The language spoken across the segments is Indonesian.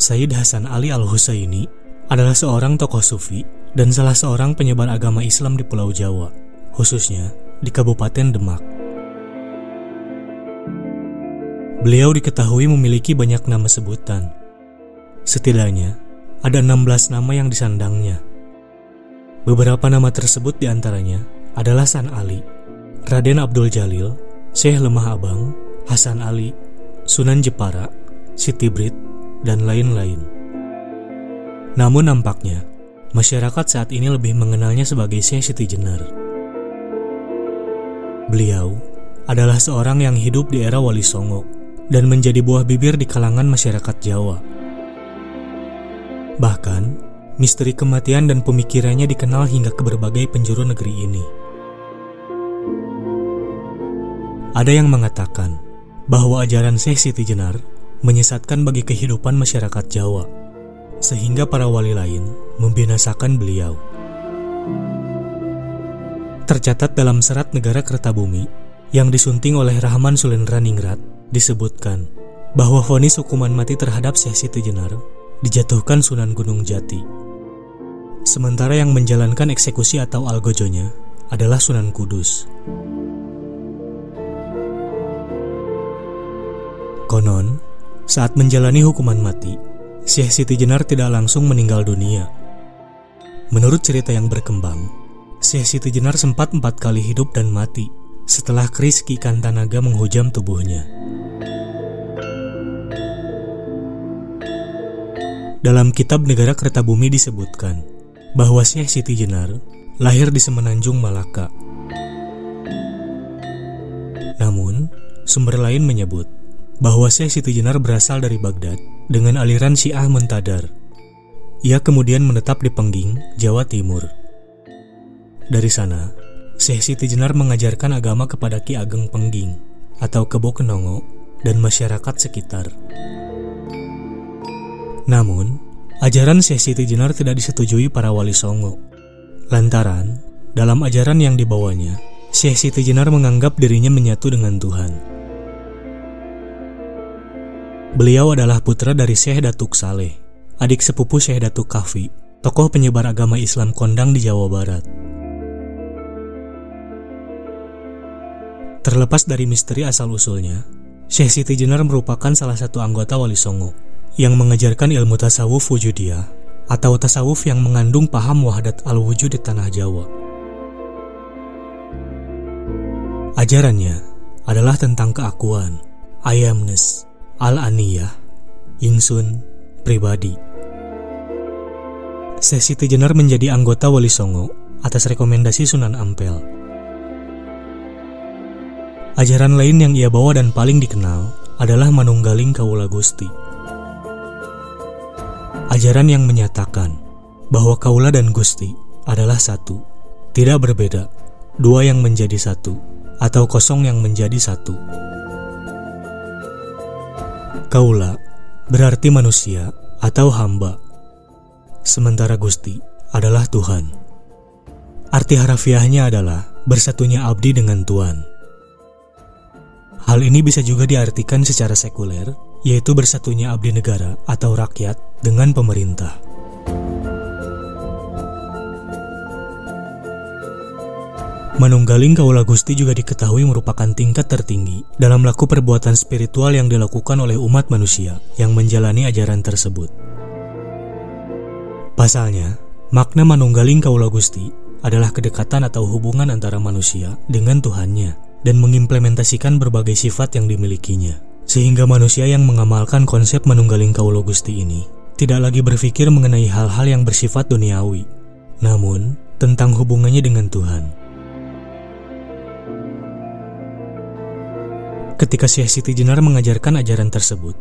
Sayyid Hasan Ali Al-Husaini adalah seorang tokoh sufi dan salah seorang penyebar agama Islam di Pulau Jawa, khususnya di Kabupaten Demak. Beliau diketahui memiliki banyak nama sebutan. Setidaknya ada 16 nama yang disandangnya. Beberapa nama tersebut diantaranya adalah San Ali, Raden Abdul Jalil, Syekh Lemah Abang, Hasan Ali, Sunan Jepara, Siti Brit, dan lain-lain. Namun nampaknya, masyarakat saat ini lebih mengenalnya sebagai Syekh Siti Jenar. Beliau adalah seorang yang hidup di era Wali Songo dan menjadi buah bibir di kalangan masyarakat Jawa. Bahkan, misteri kematian dan pemikirannya dikenal hingga ke berbagai penjuru negeri ini. Ada yang mengatakan bahwa ajaran Syekh Siti Jenar menyesatkan bagi kehidupan masyarakat Jawa, sehingga para wali lain membinasakan beliau. Tercatat dalam serat Negara Kertabumi yang disunting oleh Rahman Sulenraningrat disebutkan bahwa vonis hukuman mati terhadap Syekh Siti Jenar dijatuhkan Sunan Gunung Jati. Sementara yang menjalankan eksekusi atau algojonya adalah Sunan Kudus. Konon, saat menjalani hukuman mati, Syekh Siti Jenar tidak langsung meninggal dunia. Menurut cerita yang berkembang, Syekh Siti Jenar sempat 4 kali hidup dan mati setelah keris Ki Kantanaga menghujam tubuhnya. Dalam kitab Negara Kertabumi disebutkan bahwa Syekh Siti Jenar lahir di Semenanjung Malaka. Namun, sumber lain menyebut bahwa Syekh Siti Jenar berasal dari Baghdad dengan aliran Syiah Muntadar. Ia kemudian menetap di Pengging, Jawa Timur. Dari sana, Syekh Siti Jenar mengajarkan agama kepada Ki Ageng Pengging atau Kebo Kenongo dan masyarakat sekitar. Namun, ajaran Syekh Siti Jenar tidak disetujui para wali Songo. Lantaran, dalam ajaran yang dibawanya, Syekh Siti Jenar menganggap dirinya menyatu dengan Tuhan. Beliau adalah putra dari Syekh Datuk Saleh, adik sepupu Syekh Datuk Kahfi, tokoh penyebar agama Islam kondang di Jawa Barat. Terlepas dari misteri asal-usulnya, Syekh Siti Jenar merupakan salah satu anggota Wali Songo yang mengajarkan ilmu tasawuf wujudiyah atau tasawuf yang mengandung paham wahdat al-wujud di tanah Jawa. Ajarannya adalah tentang keakuan, I-amness, al-aniyah, ingsun, pribadi. Syekh Siti Jenar menjadi anggota Wali Songo atas rekomendasi Sunan Ampel. Ajaran lain yang ia bawa dan paling dikenal adalah Manunggaling Kawula Gusti. Ajaran yang menyatakan bahwa Kaula dan Gusti adalah satu, tidak berbeda, dua yang menjadi satu, atau kosong yang menjadi satu. Kaula berarti manusia atau hamba, sementara Gusti adalah Tuhan. Arti harafiahnya adalah bersatunya abdi dengan Tuhan. Hal ini bisa juga diartikan secara sekuler, yaitu bersatunya abdi negara atau rakyat dengan pemerintah. Manunggaling Kawula Gusti juga diketahui merupakan tingkat tertinggi dalam laku perbuatan spiritual yang dilakukan oleh umat manusia yang menjalani ajaran tersebut. Pasalnya, makna Manunggaling Kawula Gusti adalah kedekatan atau hubungan antara manusia dengan Tuhannya dan mengimplementasikan berbagai sifat yang dimilikinya, sehingga manusia yang mengamalkan konsep Manunggaling Kawula Gusti ini tidak lagi berpikir mengenai hal-hal yang bersifat duniawi, namun tentang hubungannya dengan Tuhan. Ketika Syekh Siti Jenar mengajarkan ajaran tersebut,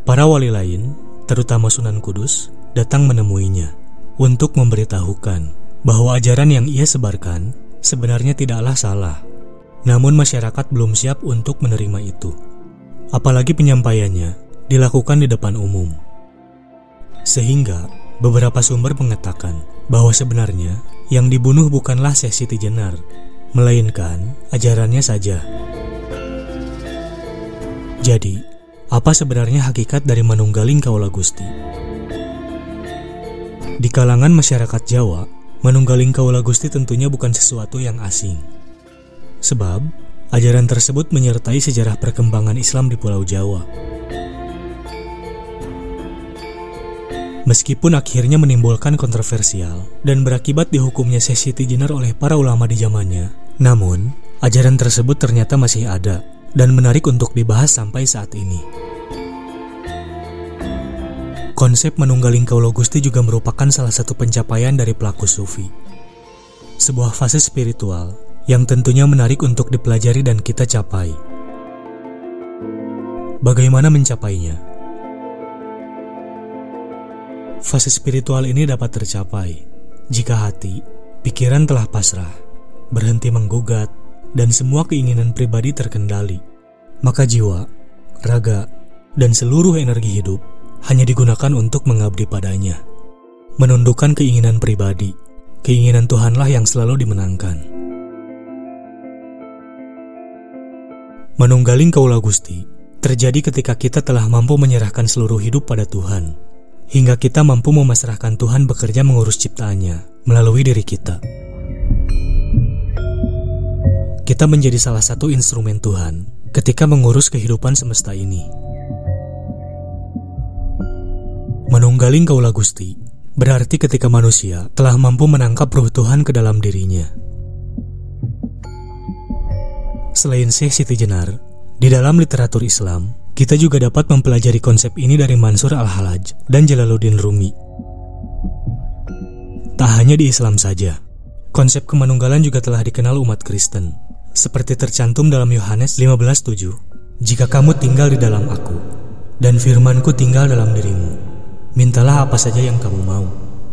para wali lain, terutama Sunan Kudus, datang menemuinya untuk memberitahukan bahwa ajaran yang ia sebarkan sebenarnya tidaklah salah. Namun masyarakat belum siap untuk menerima itu. Apalagi penyampaiannya dilakukan di depan umum. Sehingga beberapa sumber mengatakan bahwa sebenarnya yang dibunuh bukanlah Syekh Siti Jenar, melainkan ajarannya saja. Jadi, apa sebenarnya hakikat dari Manunggaling Kawula Gusti? Di kalangan masyarakat Jawa, manunggaling kaula Gusti tentunya bukan sesuatu yang asing. Sebab, ajaran tersebut menyertai sejarah perkembangan Islam di Pulau Jawa. Meskipun akhirnya menimbulkan kontroversial dan berakibat dihukumnya Syekh Siti Jenar oleh para ulama di zamannya, namun, ajaran tersebut ternyata masih ada dan menarik untuk dibahas sampai saat ini. Konsep manunggaling kaula Gusti juga merupakan salah satu pencapaian dari pelaku sufi. Sebuah fase spiritual yang tentunya menarik untuk dipelajari dan kita capai. Bagaimana mencapainya? Fase spiritual ini dapat tercapai jika hati, pikiran telah pasrah, berhenti menggugat, dan semua keinginan pribadi terkendali. Maka jiwa, raga, dan seluruh energi hidup hanya digunakan untuk mengabdi padanya. Menundukkan keinginan pribadi, keinginan Tuhanlah yang selalu dimenangkan. Manunggaling kaula Gusti terjadi ketika kita telah mampu menyerahkan seluruh hidup pada Tuhan, hingga kita mampu memasrahkan Tuhan bekerja mengurus ciptaannya melalui diri kita. Kita menjadi salah satu instrumen Tuhan ketika mengurus kehidupan semesta ini. Manunggaling kaula Gusti berarti ketika manusia telah mampu menangkap ruh Tuhan ke dalam dirinya. Selain Syekh Siti Jenar, di dalam literatur Islam, kita juga dapat mempelajari konsep ini dari Mansur Al-Halaj dan Jalaluddin Rumi. Tak hanya di Islam saja, konsep kemanunggalan juga telah dikenal umat Kristen, seperti tercantum dalam Yohanes 15:7, "Jika kamu tinggal di dalam aku, dan firman-Ku tinggal dalam dirimu, mintalah apa saja yang kamu mau,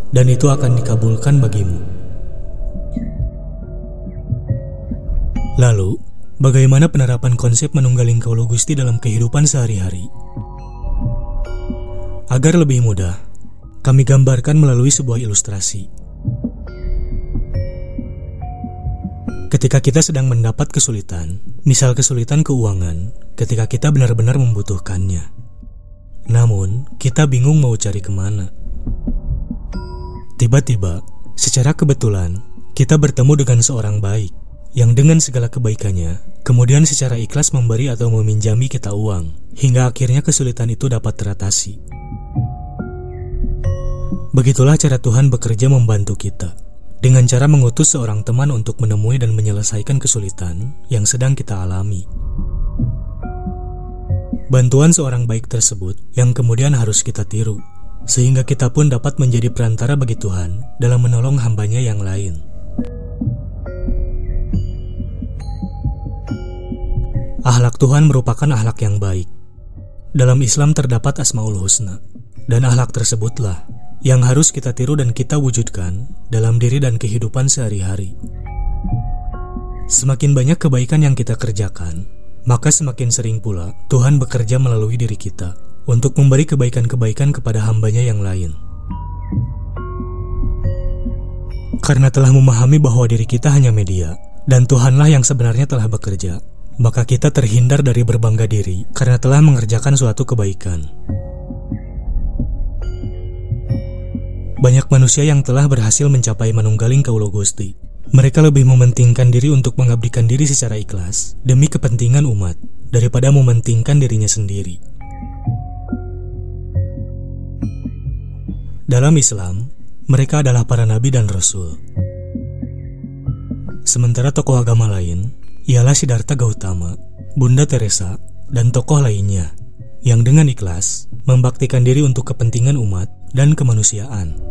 dan itu akan dikabulkan bagimu." Lalu, bagaimana penerapan konsep manunggaling kaula Gusti dalam kehidupan sehari-hari? Agar lebih mudah, kami gambarkan melalui sebuah ilustrasi. Ketika kita sedang mendapat kesulitan, misal kesulitan keuangan, ketika kita benar-benar membutuhkannya, namun kita bingung mau cari kemana. Tiba-tiba, secara kebetulan, kita bertemu dengan seorang baik, yang dengan segala kebaikannya, kemudian secara ikhlas memberi atau meminjami kita uang, hingga akhirnya kesulitan itu dapat teratasi. Begitulah cara Tuhan bekerja membantu kita, dengan cara mengutus seorang teman untuk menemui dan menyelesaikan kesulitan yang sedang kita alami. Bantuan seorang baik tersebut yang kemudian harus kita tiru, sehingga kita pun dapat menjadi perantara bagi Tuhan dalam menolong hambanya yang lain. Akhlak Tuhan merupakan akhlak yang baik. Dalam Islam terdapat Asmaul Husna, dan akhlak tersebutlah yang harus kita tiru dan kita wujudkan dalam diri dan kehidupan sehari-hari. Semakin banyak kebaikan yang kita kerjakan, maka semakin sering pula Tuhan bekerja melalui diri kita untuk memberi kebaikan-kebaikan kepada hambanya yang lain. Karena telah memahami bahwa diri kita hanya media, dan Tuhanlah yang sebenarnya telah bekerja, maka kita terhindar dari berbangga diri karena telah mengerjakan suatu kebaikan. Banyak manusia yang telah berhasil mencapai manunggaling kaula Gusti. Mereka lebih mementingkan diri untuk mengabdikan diri secara ikhlas demi kepentingan umat daripada mementingkan dirinya sendiri. Dalam Islam, mereka adalah para nabi dan rasul. Sementara tokoh agama lain ialah Siddhartha Gautama, Bunda Teresa, dan tokoh lainnya yang dengan ikhlas membaktikan diri untuk kepentingan umat dan kemanusiaan.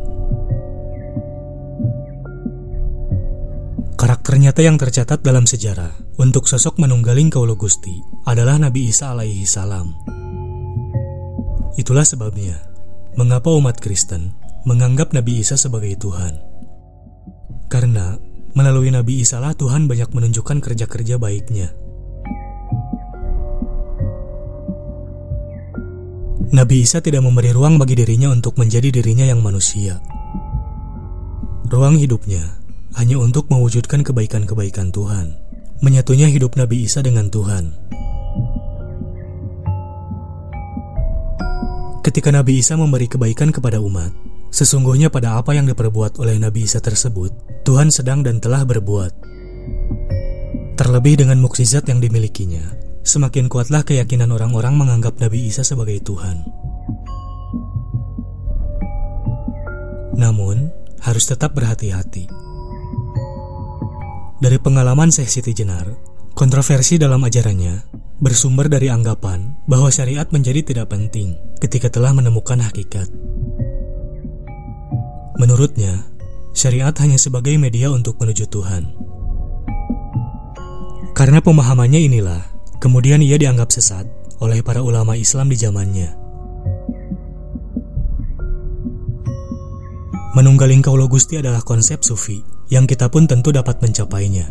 Karakter nyata yang tercatat dalam sejarah untuk sosok manunggaling kaula Gusti adalah Nabi Isa alaihi salam. Itulah sebabnya mengapa umat Kristen menganggap Nabi Isa sebagai Tuhan. Karena melalui Nabi Isa lah Tuhan banyak menunjukkan kerja-kerja baiknya. Nabi Isa tidak memberi ruang bagi dirinya untuk menjadi dirinya yang manusia. Ruang hidupnya hanya untuk mewujudkan kebaikan-kebaikan Tuhan, menyatunya hidup Nabi Isa dengan Tuhan. Ketika Nabi Isa memberi kebaikan kepada umat, Sesungguhnya pada apa yang diperbuat oleh Nabi Isa tersebut, Tuhan sedang dan telah berbuat. Terlebih dengan mukjizat yang dimilikinya, semakin kuatlah keyakinan orang-orang menganggap Nabi Isa sebagai Tuhan. Namun, harus tetap berhati-hati. Dari pengalaman Syekh Siti Jenar, kontroversi dalam ajarannya bersumber dari anggapan bahwa syariat menjadi tidak penting ketika telah menemukan hakikat. Menurutnya, syariat hanya sebagai media untuk menuju Tuhan. Karena pemahamannya inilah, kemudian ia dianggap sesat oleh para ulama Islam di zamannya. Manunggaling Kaulo Gusti adalah konsep sufi yang kita pun tentu dapat mencapainya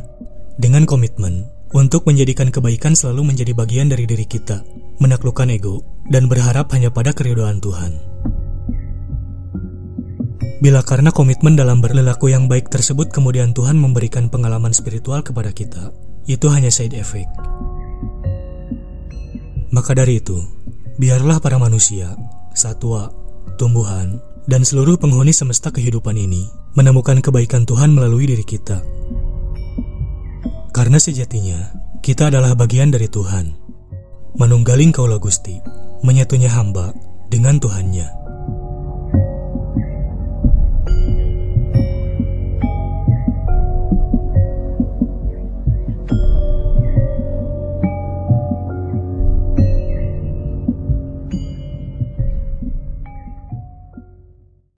dengan komitmen untuk menjadikan kebaikan selalu menjadi bagian dari diri kita, menaklukkan ego, dan berharap hanya pada keridhaan Tuhan. Bila karena komitmen dalam berlaku yang baik tersebut kemudian Tuhan memberikan pengalaman spiritual kepada kita, itu hanya side effect. Maka dari itu, biarlah para manusia, satwa, tumbuhan, dan seluruh penghuni semesta kehidupan ini menemukan kebaikan Tuhan melalui diri kita. Karena sejatinya, kita adalah bagian dari Tuhan. Manunggaling Kaulo Gusti, menyatunya hamba dengan Tuhannya.